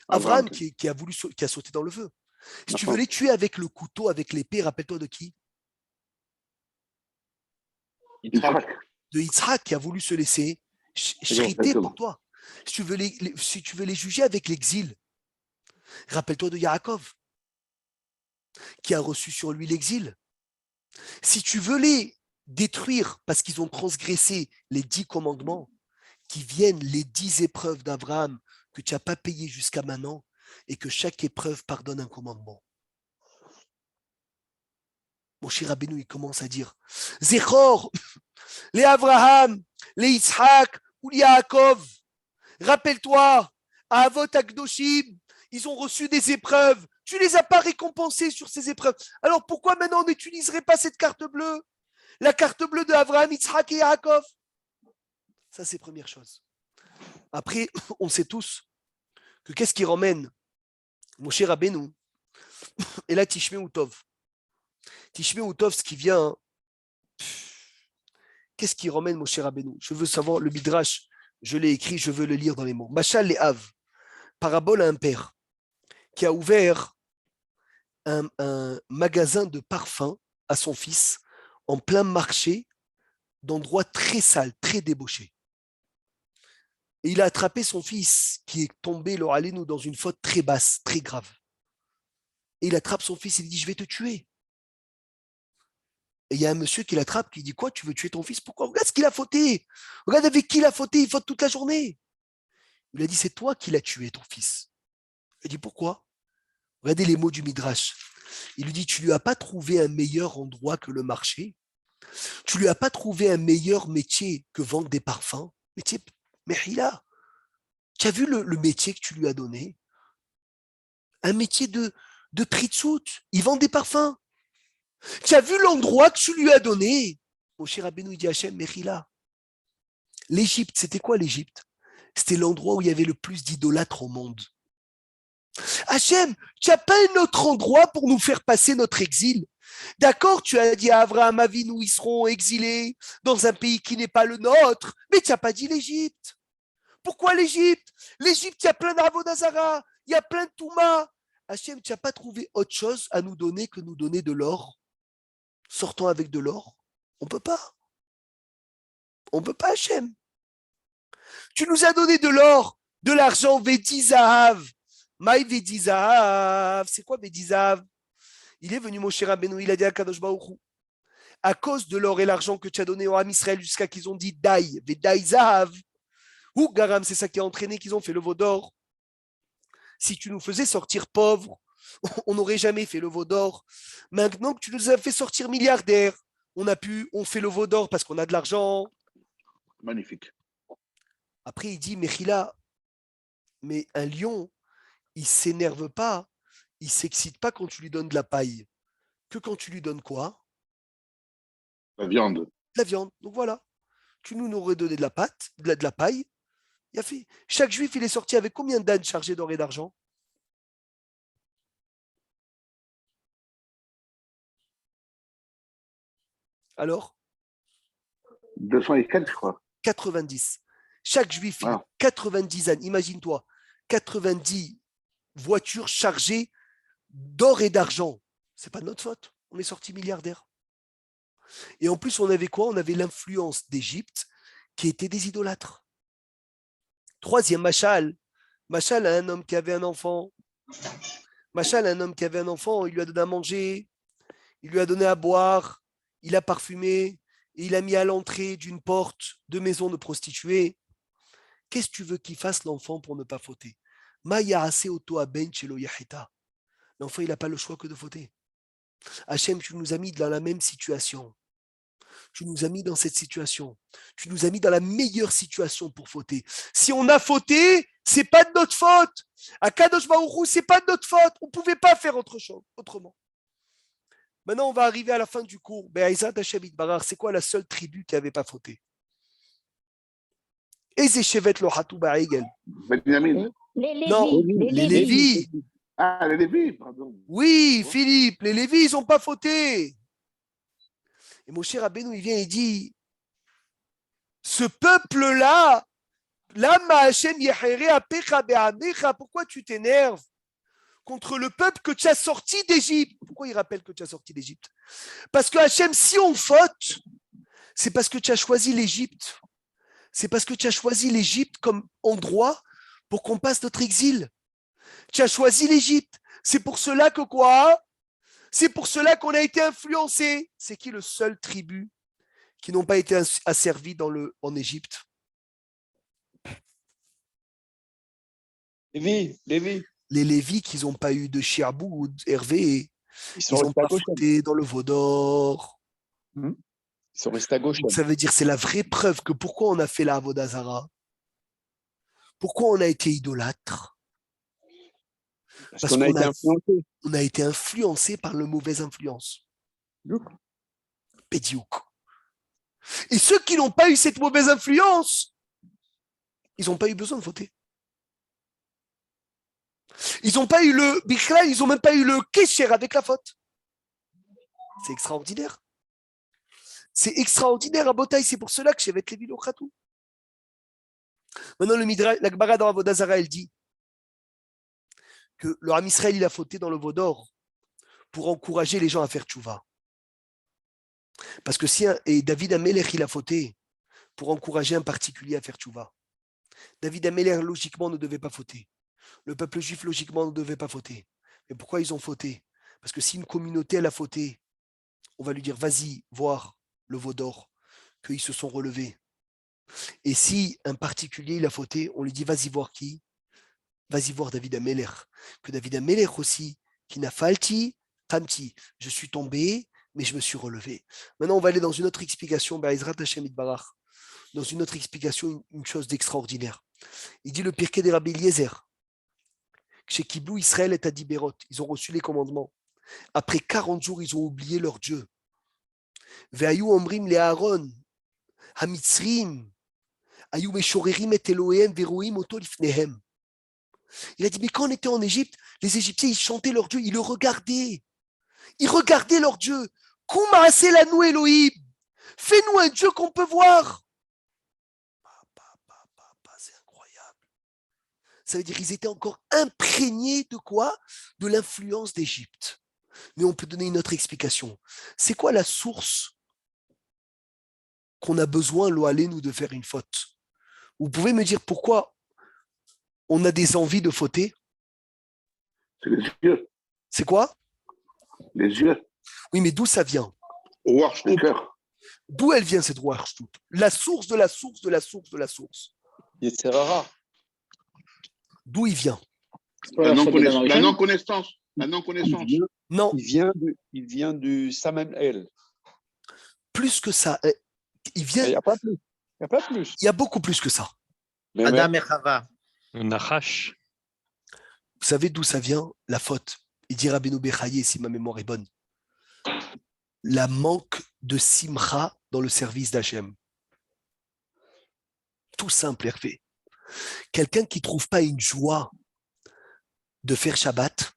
Abraham qui a sauté dans le feu. Si tu veux les tuer avec le couteau, avec l'épée, rappelle-toi de qui? De Yitzhak qui a voulu se laisser chriter pour toi. Si tu veux les juger avec l'exil, rappelle-toi de Yaakov qui a reçu sur lui l'exil. Si tu veux les détruire parce qu'ils ont transgressé les 10 commandements, qui viennent les 10 épreuves d'Abraham que tu n'as pas payées jusqu'à maintenant et que chaque épreuve pardonne un commandement. Moshe Rabbeinu, il commence à dire Zechor, les Abraham, les Yitzhak ou les Yaakov, rappelle-toi, à Avot Akdoshim, ils ont reçu des épreuves. Tu ne les as pas récompensés sur ces épreuves. Alors pourquoi maintenant on n'utiliserait pas cette carte bleue? La carte bleue de Abraham, Yitzhak et Yaakov. Ça, c'est première chose. Après, on sait tous que qu'est-ce qui ramène Moshe Rabbeinu et là Tishmeu Tov. Tishmeu Tov, ce qui vient, qu'est-ce qui ramène Moshe Rabbeinu? Je veux savoir, le Midrash, je l'ai écrit, je veux le lire dans les mots. Machal le Hav, parabole à un père qui a ouvert un magasin de parfums à son fils en plein marché d'endroits très sales, très débauchés. Et il a attrapé son fils qui est tombé, nous dans une faute très basse, très grave. Et il attrape son fils et il dit, je vais te tuer. Et il y a un monsieur qui l'attrape, qui dit, quoi, tu veux tuer ton fils? Pourquoi? Regarde ce qu'il a fauté. Regarde avec qui il a fauté, il faute toute la journée. Il a dit, c'est toi qui l'as tué, ton fils. Il a dit, pourquoi? Regardez les mots du Midrash. Il lui dit, tu lui as pas trouvé un meilleur endroit que le marché? Tu lui as pas trouvé un meilleur métier que vendre des parfums? Métier Mehila. Tu as vu le métier que tu lui as donné? Un métier de pritzout. Il vend des parfums. Tu as vu l'endroit que tu lui as donné? Moshe Rabbeinu dit Hachem, Mehila. L'Égypte, c'était quoi l'Égypte? C'était l'endroit où il y avait le plus d'idolâtres au monde. Hachem, tu n'as pas un autre endroit pour nous faire passer notre exil? D'accord, tu as dit à Abraham Avinu, ils seront exilés dans un pays qui n'est pas le nôtre, mais tu n'as pas dit l'Égypte. Pourquoi l'Égypte? L'Égypte, il y a plein d'Avodazara, il y a plein de Touma. Hachem, tu n'as pas trouvé autre chose à nous donner que nous donner de l'or? Sortons avec de l'or? On ne peut pas. On ne peut pas, Hachem. Tu nous as donné de l'or, de l'argent, Vedizahav. Maï Vedizahav. C'est quoi Vedizahav? Il est venu, Moshe Rabbeinu, il a dit à Kadosh Baruch Hu, à cause de l'or et l'argent que tu as donné au Ham Israël jusqu'à qu'ils ont dit Daï, Vedaï Zahav. Ou Garam, c'est ça qui a entraîné qu'ils ont fait le veau d'or. Si tu nous faisais sortir pauvres, on n'aurait jamais fait le veau d'or. Maintenant que tu nous as fait sortir milliardaires, on fait le veau d'or parce qu'on a de l'argent. Magnifique. Après, il dit, Mechila, mais un lion, il ne s'énerve pas, il ne s'excite pas quand tu lui donnes de la paille. Que quand tu lui donnes quoi? La viande. De la viande. Donc voilà, tu nous aurais donné de la pâte, de la paille. Il a fait. Chaque juif, il est sorti avec combien d'ânes chargés d'or et d'argent? Alors 200 et quelques, je crois. 90. Chaque juif, il a 90 ânes. Imagine-toi, 90 voitures chargées d'or et d'argent. C'est pas de notre faute. On est sorti milliardaire. Et en plus, on avait quoi? On avait l'influence d'Égypte qui était des idolâtres. Troisième, Machal. Machal a un homme qui avait un enfant. Machal a un homme qui avait un enfant, il lui a donné à manger, il lui a donné à boire, il a parfumé, et il a mis à l'entrée d'une porte de maison de prostituées. Qu'est-ce que tu veux qu'il fasse l'enfant pour ne pas fauter? L'enfant, il n'a pas le choix que de fauter. Hachem, tu nous as mis dans la même situation. Tu nous as mis dans cette situation. Tu nous as mis dans la meilleure situation pour fauter. Si on a fauté, c'est pas de notre faute. À Kadosh Baruch Hu, c'est pas de notre faute. On ne pouvait pas faire autrement. Maintenant, on va arriver à la fin du cours. C'est quoi la seule tribu qui n'avait pas fauté? Benjamin. Non, les Lévis. Ah, les Lévis, pardon. Oui, Philippe, les Lévis, ils n'ont pas fauté. Et Moshe Rabbeinu, il vient et dit, ce peuple-là, pourquoi tu t'énerves contre le peuple que tu as sorti d'Égypte? Pourquoi il rappelle que tu as sorti d'Égypte? Parce que Hachem, si on faute, c'est parce que tu as choisi l'Égypte. C'est parce que tu as choisi l'Égypte comme endroit pour qu'on passe notre exil. Tu as choisi l'Égypte. C'est pour cela que quoi? C'est pour cela qu'on a été influencé. C'est qui le seul tribu qui n'ont pas été asservis en Égypte? Lévi. Les Lévis qui n'ont pas eu de Shiaboud, Hervé, ils n'ont pas restés fauté dans le veau d'or. Ils sont restés à gauche. Donc, ça veut dire c'est la vraie preuve que pourquoi on a fait la Avodah Zara? Pourquoi on a été idolâtre? Parce qu'on a été influencé par la mauvaise influence. Pédiouk. Et ceux qui n'ont pas eu cette mauvaise influence, ils n'ont pas eu besoin de voter. Ils n'ont pas eu le Bikra, ils n'ont même pas eu le Kesher avec la faute. C'est extraordinaire. C'est extraordinaire à Botaï, c'est pour cela que je vais être Lévi Lochatou. Maintenant, le Midrash, la Gemara dans Avodah Zara, elle dit que le Ham Israël, il a fauté dans le veau d'or pour encourager les gens à faire tchouva. Parce que et David Amelech, il a fauté pour encourager un particulier à faire tchouva. David Amelech, logiquement, ne devait pas fauter. Le peuple juif, logiquement, ne devait pas fauter. Mais pourquoi ils ont fauté? Parce que si une communauté, elle a fauté, on va lui dire, vas-y, voir le veau d'or, qu'ils se sont relevés. Et si un particulier, il a fauté, on lui dit, vas-y voir qui? Vas-y voir David Amelech. Que David Amelech aussi, qui n'a falti, tamti. Je suis tombé, mais je me suis relevé. Maintenant, on va aller dans une autre explication, dans une autre explication, une chose d'extraordinaire. Il dit le Pirkei des Rabbi Eliezer, chez Kiblou Israël et Adibérot, ils ont reçu les commandements. Après 40 jours, ils ont oublié leur Dieu. Ve'ayu omrim le Aaron, hamitzrim, ayu meshorerim et Elohem veroim oto lifnehem. Il a dit, mais quand on était en Égypte, les Égyptiens, ils chantaient leur Dieu, ils le regardaient. Ils regardaient leur Dieu. Kouma'aseh lanu Elohim. Fais-nous un Dieu qu'on peut voir. C'est incroyable. Ça veut dire qu'ils étaient encore imprégnés de quoi? De l'influence d'Égypte. Mais on peut donner une autre explication. C'est quoi la source qu'on a besoin, nous, de faire une faute. Vous pouvez me dire pourquoi on a des envies de fauter? C'est les yeux. C'est quoi? Les yeux. Oui, mais d'où ça vient? Le cœur. D'où elle vient cette Warshtout? La source de la source de la source de la source. Yetzerara. D'où il vient? La américaine. non-connaissance. La non-connaissance. Non, Il vient du Samuel. plus que ça. Il Il vient. n'y a pas plus. Il n'y a pas plus. Il y a beaucoup plus que ça. Mais Adam et Chava. Nachash. Vous savez d'où ça vient, la faute? Il dit Rabbeinu Bechaye, si ma mémoire est bonne. La manque de simcha dans le service d'Hachem. Tout simple, Hervé. Quelqu'un qui ne trouve pas une joie de faire Shabbat,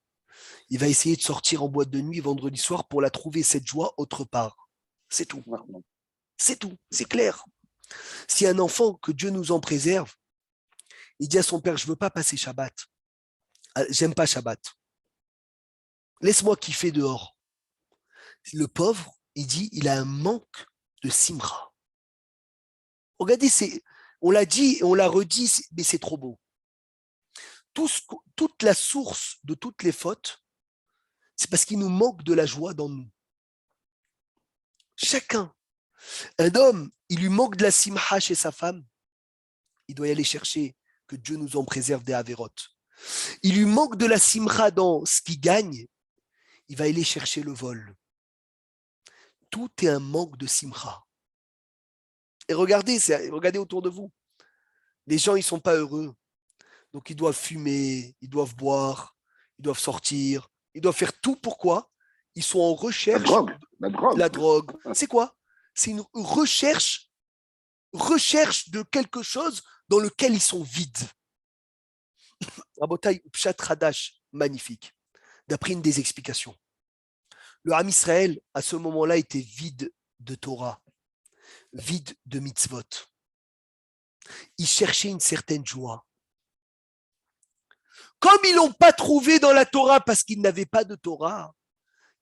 il va essayer de sortir en boîte de nuit vendredi soir pour la trouver, cette joie, autre part. C'est tout. C'est tout. C'est clair. Si un enfant, que Dieu nous en préserve, il dit à son père, je ne veux pas passer Shabbat. J'aime pas Shabbat. Laisse-moi kiffer dehors. Le pauvre, il dit, il a un manque de simra. Regardez, on l'a dit et on l'a redit, mais c'est trop beau. Toute la source de toutes les fautes, c'est parce qu'il nous manque de la joie dans nous. Chacun. Un homme, il lui manque de la simha chez sa femme, il doit y aller chercher, que Dieu nous en préserve des avérotes. Il lui manque de la simra dans ce qu'il gagne, il va aller chercher le vol. Tout est un manque de simra. Et regardez autour de vous. Les gens, ils ne sont pas heureux. Donc, ils doivent fumer, ils doivent boire, ils doivent sortir, ils doivent faire tout. Pourquoi? Ils sont en recherche. La drogue. La drogue. C'est quoi? C'est une recherche de quelque chose dans lequel ils sont vides. Rabotai, Pshat Hadash, magnifique. D'après une des explications. Le Ham Israël, à ce moment-là, était vide de Torah, vide de mitzvot. Ils cherchaient une certaine joie. Comme ils ne l'ont pas trouvé dans la Torah parce qu'ils n'avaient pas de Torah,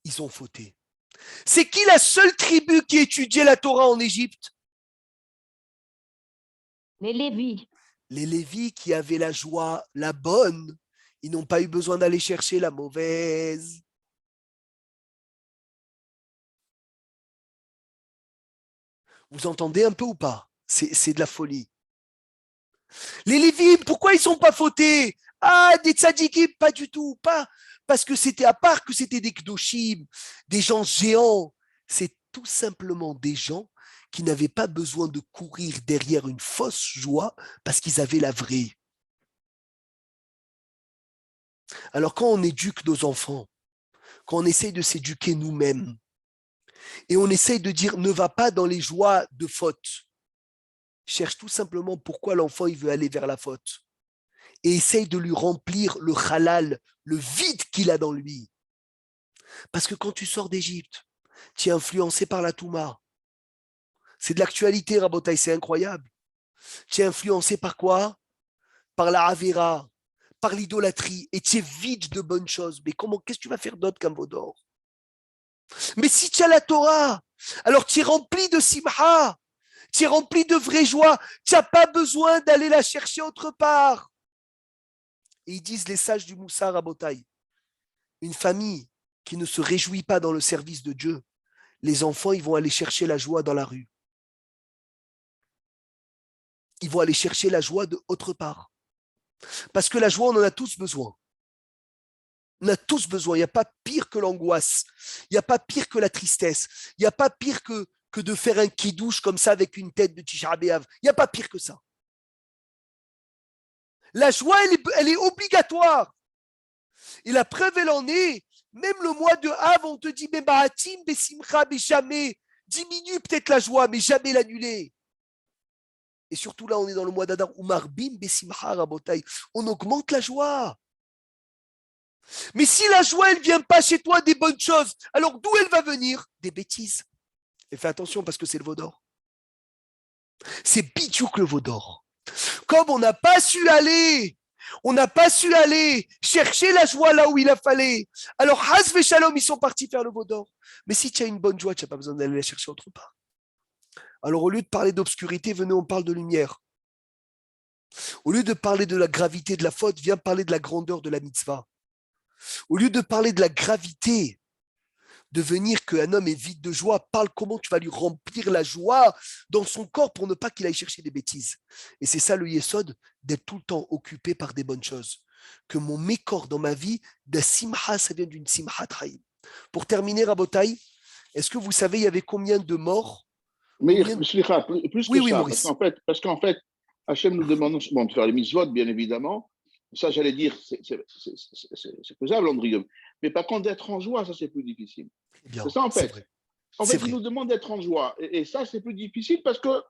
ils ont fauté. C'est qui la seule tribu qui étudiait la Torah en Égypte? Les Lévis. Les Lévis qui avaient la joie, la bonne, ils n'ont pas eu besoin d'aller chercher la mauvaise. Vous entendez un peu ou pas? C'est de la folie. Les Lévites, pourquoi ils ne sont pas fautés? Ah, des tzadikim, pas du tout. Pas parce que c'était, à part que c'était des kdoshim, des gens géants. C'est tout simplement des gens qui n'avaient pas besoin de courir derrière une fausse joie parce qu'ils avaient la vraie. Alors quand on éduque nos enfants, quand on essaye de s'éduquer nous-mêmes, et on essaye de dire ne va pas dans les joies de faute, cherche tout simplement pourquoi l'enfant il veut aller vers la faute et essaye de lui remplir le halal, le vide qu'il a dans lui. Parce que quand tu sors d'Égypte, tu es influencé par la Touma. C'est de l'actualité, Rabotai, c'est incroyable. Tu es influencé par quoi? Par la Avera, par l'idolâtrie, et tu es vide de bonnes choses. Mais qu'est-ce que tu vas faire d'autre qu'un veau d'or? Mais si tu as la Torah, alors tu es rempli de simha, tu es rempli de vraie joie, tu n'as pas besoin d'aller la chercher autre part. Et ils disent les sages du Moussar à Botaï, une famille qui ne se réjouit pas dans le service de Dieu, les enfants, ils vont aller chercher la joie dans la rue. Ils vont aller chercher la joie de autre part. Parce que la joie, on en a tous besoin. On a tous besoin. Il n'y a pas pire que l'angoisse. Il n'y a pas pire que la tristesse. Il n'y a pas pire que de faire un kidouche comme ça avec une tête de Tisha B'Av. Il n'y a pas pire que ça. La joie, elle est obligatoire. Et la preuve, elle en est. Même le mois de Av, on te dit, mais Ba'atim, Besimcha, mais jamais. Diminue peut-être la joie, mais jamais l'annuler. Et surtout là, on est dans le mois d'Adar, Umarbim, Besimcha, Rabotai. On augmente la joie. Mais si la joie, elle ne vient pas chez toi des bonnes choses, alors d'où elle va venir? Des bêtises. Et fais attention parce que c'est le veau d'or. C'est bidiouk le veau d'or. Comme on n'a pas su aller chercher la joie là où il a fallu. Alors, Haz ve Shalom, ils sont partis faire le veau d'or. Mais si tu as une bonne joie, tu n'as pas besoin d'aller la chercher autre part. Alors au lieu de parler d'obscurité, venez, on parle de lumière. Au lieu de parler de la gravité de la faute, viens parler de la grandeur de la mitzvah. Au lieu de parler de la gravité de venir qu'un homme est vide de joie, parle comment tu vas lui remplir la joie dans son corps pour ne pas qu'il aille chercher des bêtises. Et c'est ça le yesod, d'être tout le temps occupé par des bonnes choses. Que mon mécor dans ma vie, de simha, ça vient d'une simha traïm. Pour terminer, Rabotai, est-ce que vous savez, il y avait combien de morts? Mais Combien de- Slicha, plus Oui, que oui, ça, Maurice. parce qu'en fait, Hachem nous demande bon, de faire les mitzvot, bien évidemment. Ça, j'allais dire, c'est faisable, Andrieux. Mais par contre, d'être en joie, ça, c'est plus difficile. Eh bien, C'est ça, en c'est fait. vrai. En C'est fait, vrai. il nous demande d'être en joie. Et ça, c'est plus difficile parce que,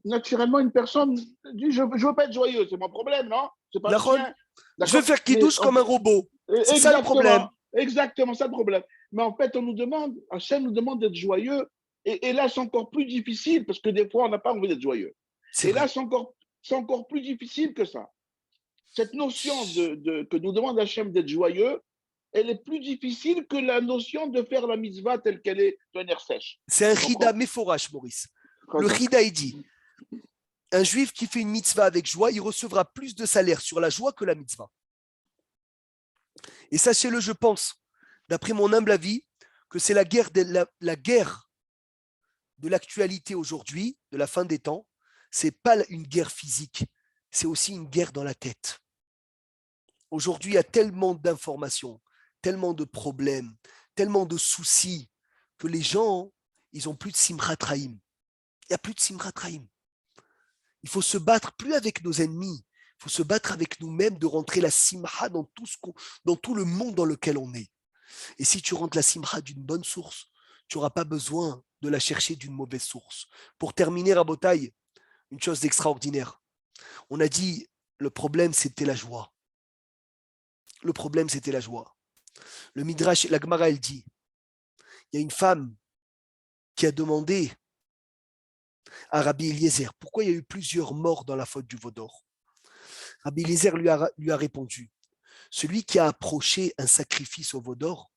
naturellement, une personne dit, je ne veux pas être joyeux, c'est mon problème, non? C'est pas le Nahon, sien. je veux faire qui Mais douche comme un robot. C'est ça le problème. Exactement, ça le problème. Mais en fait, on nous demande, Hachem nous demande d'être joyeux. Et là, c'est encore plus difficile parce que des fois, on n'a pas envie d'être joyeux. C'est Et vrai. là, c'est encore plus difficile que ça. Cette notion que nous demande Hachem d'être joyeux, elle est plus difficile que la notion de faire la mitzvah telle qu'elle est d'un air sèche. C'est un Tu chida comprends? méforach, Maurice. Le chida, il dit, un juif qui fait une mitzvah avec joie, il recevra plus de salaire sur la joie que la mitzvah. Et sachez-le, je pense, d'après mon humble avis, que c'est la guerre de l'actualité aujourd'hui, de la fin des temps. C'est pas une guerre physique, c'est aussi une guerre dans la tête. Aujourd'hui, il y a tellement d'informations, tellement de problèmes, tellement de soucis, que les gens, ils n'ont plus de simchat traïm. Il n'y a plus de simchat traïm. Il faut se battre plus avec nos ennemis, il faut se battre avec nous-mêmes de rentrer la simcha dans tout le monde dans lequel on est. Et si tu rentres la simcha d'une bonne source, tu n'auras pas besoin de la chercher d'une mauvaise source. Pour terminer, Rabotai, une chose d'extraordinaire. On a dit, le problème, c'était la joie. Le problème, c'était la joie. Le Midrash, la Gemara, elle dit, il y a une femme qui a demandé à Rabbi Eliezer pourquoi il y a eu plusieurs morts dans la faute du veau d'or. Rabbi Eliezer lui a répondu, celui qui a approché un sacrifice au veau d'or,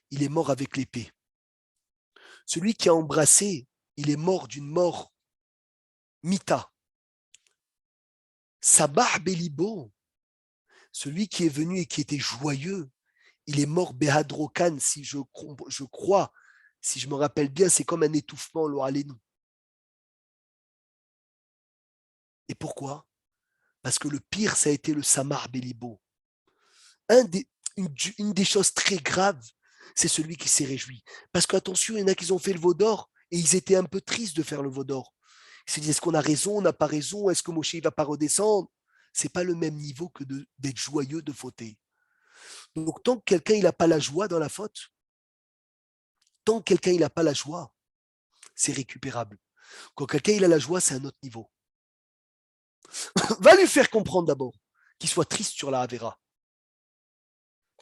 il est mort avec l'épée. Celui qui a embrassé, il est mort d'une mort mita. Sabah Belibo, celui qui est venu et qui était joyeux, il est mort Behadrokan, si je crois, si je me rappelle bien, c'est comme un étouffement, l'Oalénou. Et pourquoi? Parce que le pire, ça a été le Samar Belibo. Une des choses très graves, c'est celui qui s'est réjoui. Parce qu'attention, il y en a qui ont fait le veau d'or et ils étaient un peu tristes de faire le veau d'or. Ils se disent, est-ce qu'on a raison, on n'a pas raison, est-ce que Moshe ne va pas redescendre? Ce n'est pas le même niveau que d'être joyeux de fauter. Donc, tant que quelqu'un n'a pas la joie dans la faute, tant que quelqu'un n'a pas la joie, c'est récupérable. Quand quelqu'un a la joie, c'est un autre niveau. Va lui faire comprendre d'abord qu'il soit triste sur la Havera.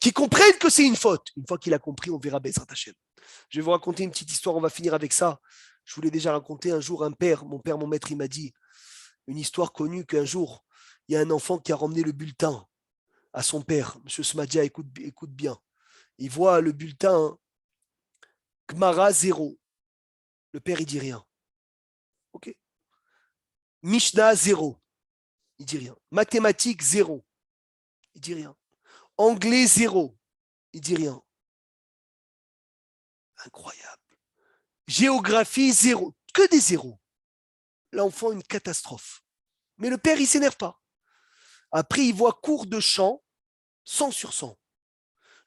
Qu'il comprenne que c'est une faute. Une fois qu'il a compris, on verra Bezrat Hashem. Je vais vous raconter une petite histoire, on va finir avec ça. Je vous l'ai déjà raconté un jour, mon maître, il m'a dit une histoire connue qu'un jour, il y a un enfant qui a ramené le bulletin à son père. Monsieur Smadia, écoute bien. Il voit le bulletin Gmara 0. Le père, il dit rien. Ok. Mishnah 0. Il dit rien. Mathématiques 0. Il dit rien. Anglais 0. Il dit rien. Incroyable. Géographie 0. Que des zéros. L'enfant, une catastrophe. Mais le père, il ne s'énerve pas. Après, il voit cours de chant 100 sur 100.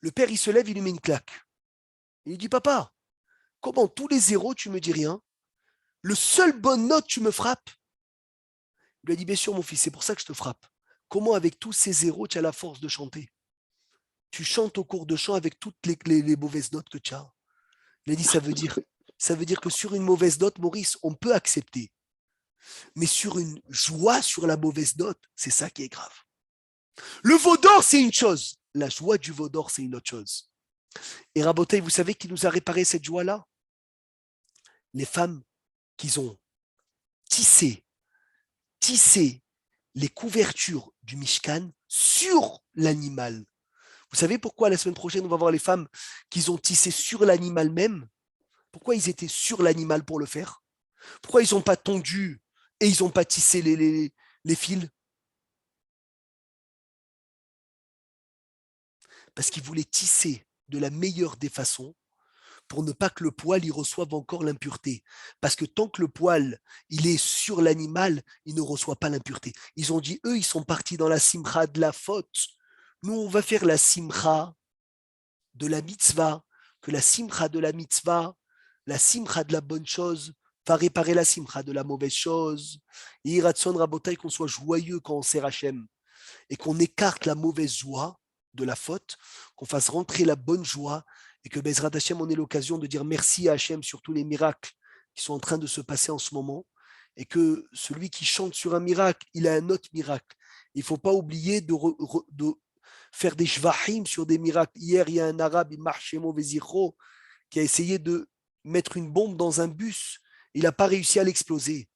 Le père, il se lève, il lui met une claque. Il lui dit, papa, comment tous les zéros, tu me dis rien? Le seul bonne note, tu me frappes? Il lui a dit, bien sûr, mon fils, c'est pour ça que je te frappe. Comment, avec tous ces zéros, tu as la force de chanter? Tu chantes au cours de chant avec toutes les mauvaises notes que tu as. Il a dit, ça veut dire que sur une mauvaise note, Maurice, on peut accepter. Mais sur une joie sur la mauvaise note, c'est ça qui est grave. Le veau d'or, c'est une chose. La joie du veau d'or, c'est une autre chose. Et Rabotai, vous savez qui nous a réparé cette joie-là? Les femmes qui ont tissé les couvertures du Mishkan sur l'animal. Vous savez pourquoi la semaine prochaine, on va voir les femmes qui ont tissé sur l'animal même? Pourquoi ils étaient sur l'animal pour le faire? Pourquoi ils n'ont pas tondu et ils n'ont pas tissé les fils? Parce qu'ils voulaient tisser de la meilleure des façons pour ne pas que le poil y reçoive encore l'impureté. Parce que tant que le poil il est sur l'animal, il ne reçoit pas l'impureté. Ils ont dit, eux, ils sont partis dans la simcha de la faute. Nous, on va faire la simcha de la mitzvah, que la simcha de la mitzvah, la simcha de la bonne chose, va réparer la simcha de la mauvaise chose. Et Iratson Rabotai, qu'on soit joyeux quand on sert Hachem et qu'on écarte la mauvaise joie de la faute, qu'on fasse rentrer la bonne joie et que Bezrat Hachem, on ait l'occasion de dire merci à Hachem sur tous les miracles qui sont en train de se passer en ce moment et que celui qui chante sur un miracle, il a un autre miracle. Il ne faut pas oublier de faire des shvahim sur des miracles. Hier, il y a un arabe, Marchemo Vezircho, qui a essayé de mettre une bombe dans un bus. Il n'a pas réussi à l'exploser.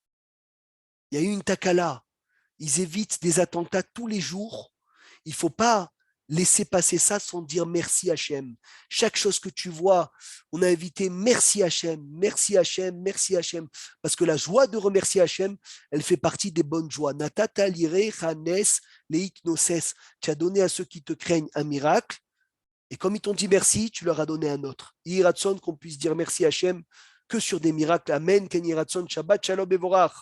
Il y a eu une takala. Ils évitent des attentats tous les jours. Il ne faut pas laisser passer ça sans dire merci Hachem. Chaque chose que tu vois, on a invité merci Hachem, merci Hachem, merci Hachem. Parce que la joie de remercier Hachem, elle fait partie des bonnes joies. Natata lire chanes leiknoses. Tu as donné à ceux qui te craignent un miracle. Et comme ils t'ont dit merci, tu leur as donné un autre. Iratson qu'on puisse dire merci Hachem que sur des miracles. Amen. Ken Iratson. Shabbat Shalom Bevorach.